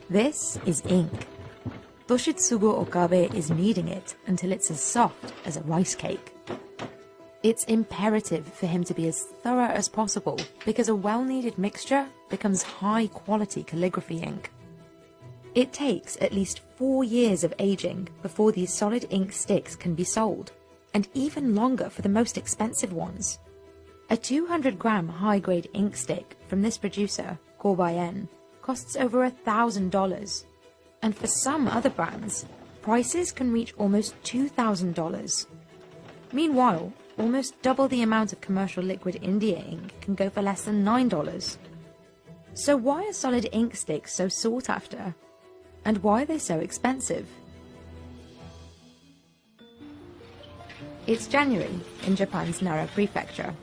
This is ink. Toshitsugu Okabe is kneading it until it's as soft as a rice cake. It's imperative for him to be as thorough as possible because a well-kneaded mixture becomes high-quality calligraphy ink. It takes at least 4 years of aging before these solid ink sticks can be sold, and even longer for the most expensive ones. A 200-gram high-grade ink stick from this producer, Kobayen, costs over $1,000, and for some other brands, prices can reach almost $2,000. Meanwhile, almost double the amount of commercial liquid India ink can go for less than $9. So why are solid ink sticks so sought after? And why are they so expensive? It's January in Japan's Nara Prefecture.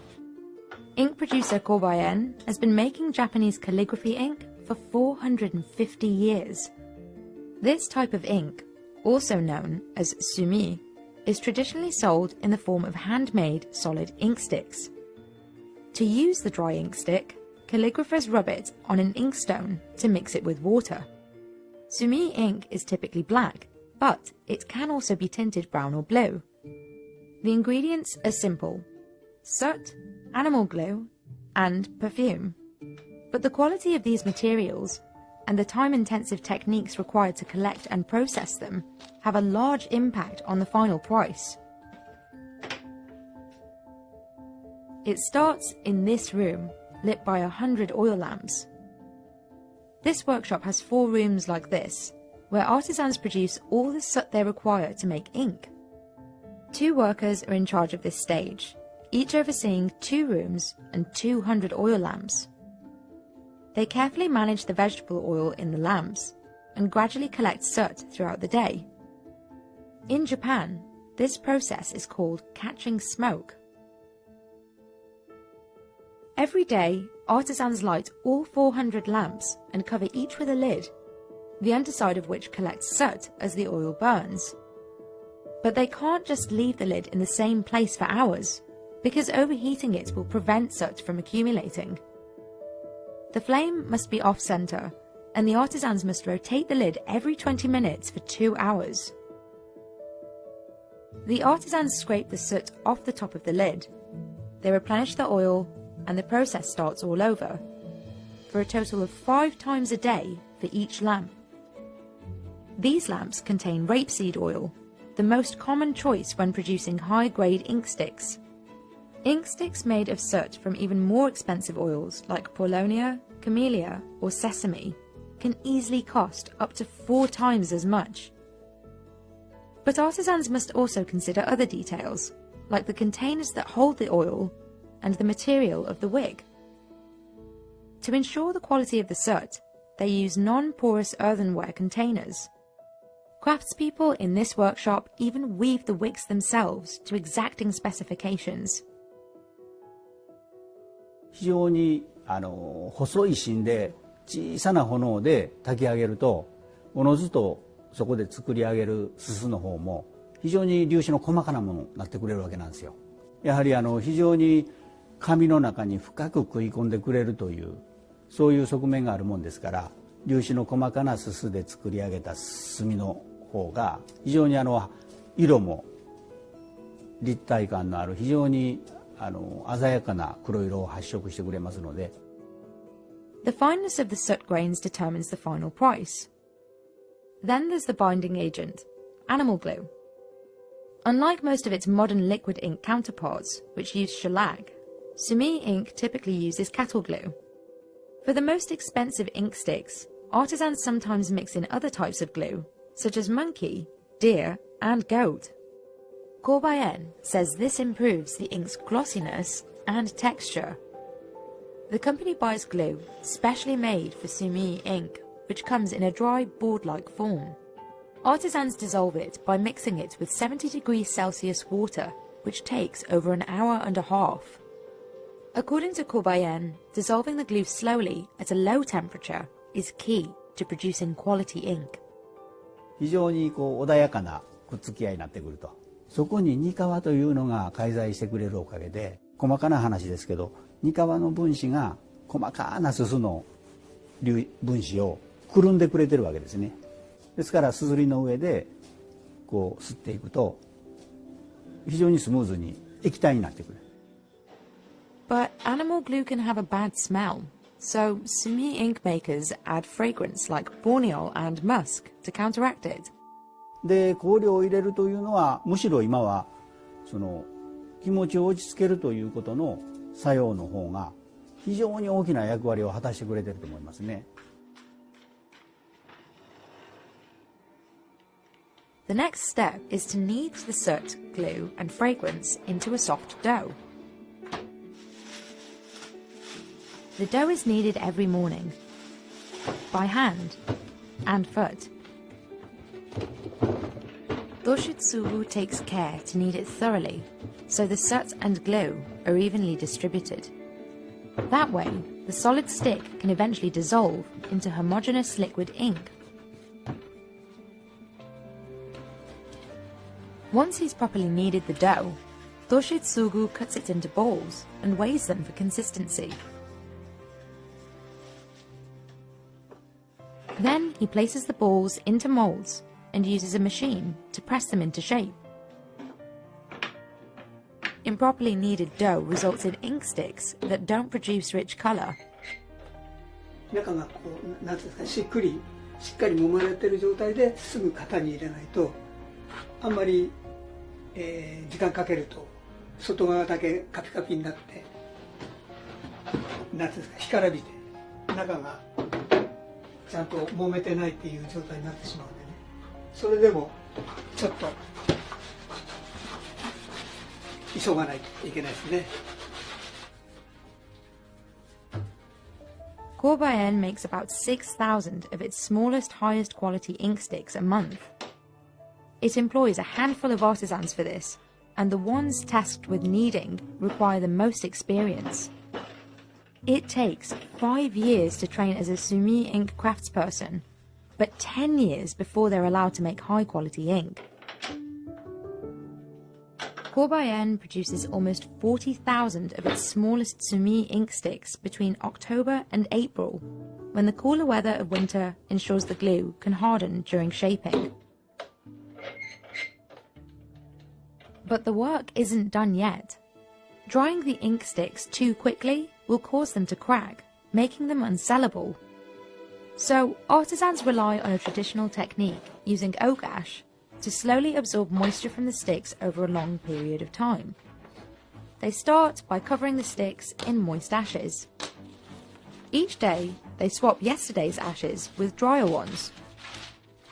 Ink producer Kobayen has been making Japanese calligraphy ink for 450 years. This type of ink, also known as sumi, is traditionally sold in the form of handmade solid ink sticks. To use the dry ink stick, calligraphers rub it on an inkstone to mix it with water. Sumi ink is typically black, but it can also be tinted brown or blue. The ingredients are simple: soot, animal glue, and perfume. But the quality of these materials and the time-intensive techniques required to collect and process them have a large impact on the final price. It starts in this room, lit by 100 oil lamps. This workshop has 4 rooms like this, where artisans produce all the soot they require to make ink. 2 workers are in charge of this stage, each overseeing 2 rooms and 200 oil lamps. They carefully manage the vegetable oil in the lamps and gradually collect soot throughout the day. In Japan, this process is called catching smoke. Every day, artisans light all 400 lamps and cover each with a lid, the underside of which collects soot as the oil burns. But they can't just leave the lid in the same place for hours, because overheating it will prevent soot from accumulating. The flame must be off-center, and the artisans must rotate the lid every 20 minutes for 2 hours. The artisans scrape the soot off the top of the lid. They replenish the oil, and the process starts all over, for a total of 5 times a day for each lamp. These lamps contain rapeseed oil, the most common choice when producing high-grade ink sticks. Ink sticks made of soot from even more expensive oils like paulownia, camellia, or sesame can easily cost up to 4 times as much. But artisans must also consider other details, like the containers that hold the oil and the material of the wig. To ensure the quality of the soot, they use non-porous earthenware containers. Craftspeople in this workshop even weave the wigs themselves to exacting specifications. 非常に細い芯で小さな炎で炊き上げると、おのずとそこで作り上げるすすの方も非常に粒子の細かなものになってくれるわけなんですよ。やはり非常に紙の中に深く食い込んでくれるという、そういう側面があるもんですから、粒子の細かなすすで作り上げた墨の方が非常に色も立体感のある非常に鮮やかな黒色を発色してくれますので。The fineness of the soot grains determines the final price. Then there's the binding agent, animal glue. Unlike most of its modern liquid ink counterparts, which use shellac, sumi ink typically uses cattle glue. For the most expensive ink sticks, artisans sometimes mix in other types of glue, such as monkey, deer, and goat. Kobayen says this improves the ink's glossiness and texture. The company buys glue specially made for sumi ink, which comes in a dry board-like form. Artisans dissolve it by mixing it with 70 degrees Celsius water, which takes over an hour and a half. According to Kobayen, dissolving the glue slowly at a low temperature is key to producing quality ink. 非常に穏やかなくっつき合いになってくると。そこにニカワというのが介在してくれるおかげで、細かな話ですけど、ニカワの分子が細かなすすの分子をくるんでくれてるわけですね。ですからすずりの上でこう吸っていくと非常にスムーズに液体になってくる。But animal glue can have a bad smell, so sumi ink makers add fragrance like borneol and musk to counteract it. で香料を入れるというのはむしろ今はその気持ちを落ち着けるということの作用の方が非常に大きな役割を果たしてくれてると思いますね。The next step is to knead the soot, glue and fragrance into a soft dough. The dough is kneaded every morning, by hand and foot. Doshitsugu takes care to knead it thoroughly, so the soot and glue are evenly distributed. That way, the solid stick can eventually dissolve into homogeneous liquid ink. Once he's properly kneaded the dough, Doshitsugu cuts it into balls and weighs them for consistency. Then he places the balls into molds and uses a machine to press them into shape. Improperly kneaded dough results in ink sticks that don't produce rich color. 中がこうなんていうんですか、しっかり揉まれている状態ですぐ型に入れないと、あんまり、時間かけると外側だけカピカピになってなんていうんですか、干からびて中がちゃんと揉めてないっていう状態になってしまうんでね。それでもちょっと急がないといけないですね。Corbayen makes about 6,000 of its smallest, highest quality ink sticks a month. It employs a handful of artisans for this, and the ones tasked with kneading require the most experience. It takes 5 years to train as a sumi ink craftsperson, but 10 years before they're allowed to make high-quality ink. Corbayen produces almost 40,000 of its smallest sumi ink sticks between October and April, when the cooler weather of winter ensures the glue can harden during shaping. But the work isn't done yet. Drying the ink sticks too quickly will cause them to crack, making them unsellable. So artisans rely on a traditional technique using oak ash to slowly absorb moisture from the sticks over a long period of time. They start by covering the sticks in moist ashes. Each day, they swap yesterday's ashes with drier ones.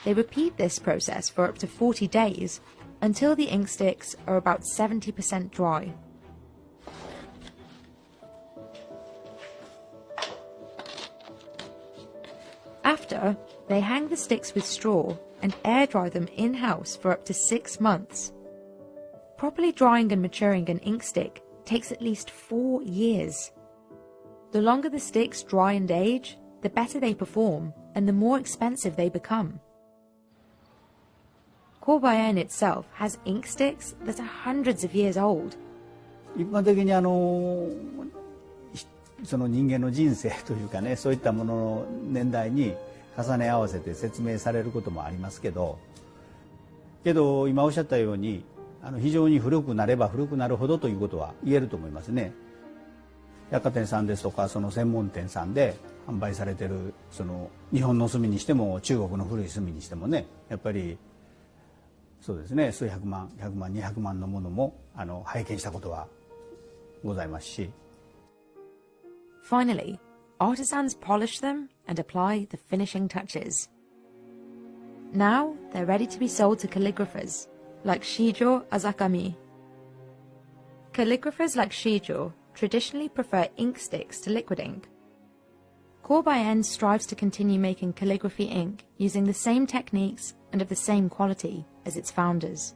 They repeat this process for up to 40 days until the ink sticks are about 70% dry. After, they hang the sticks with straw and air dry them in-house for up to 6 months. Properly drying and maturing an ink stick takes at least 4 years. The longer the sticks dry and age, the better they perform and the more expensive they become. Corbayen itself has ink sticks that are hundreds of years old. 一般的にその人間の人生というかね、そういったものの年代に重ね合わせて説明されることもありますけど今おっしゃったように非常に古くなれば古くなるほどということは言えると思いますね。百貨店さんですとかその専門店さんで販売されてるその日本の墨にしても中国の古い墨にしてもね、やっぱりそうですね、数百万100万200万のものも拝見したことはございますし。Finally, artisans polish them and apply the finishing touches. Now they're ready to be sold to calligraphers, like Shijo Azakami. Calligraphers like Shijo traditionally prefer ink sticks to liquid ink. Corbayen strives to continue making calligraphy ink using the same techniques and of the same quality as its founders.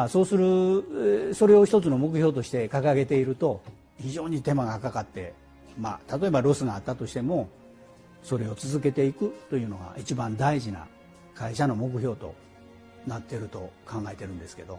そうするそれを一つの目標として掲げていると非常に手間がかかって例えばロスがあったとしてもそれを続けていくというのが一番大事な会社の目標となっていると考えてるんですけど。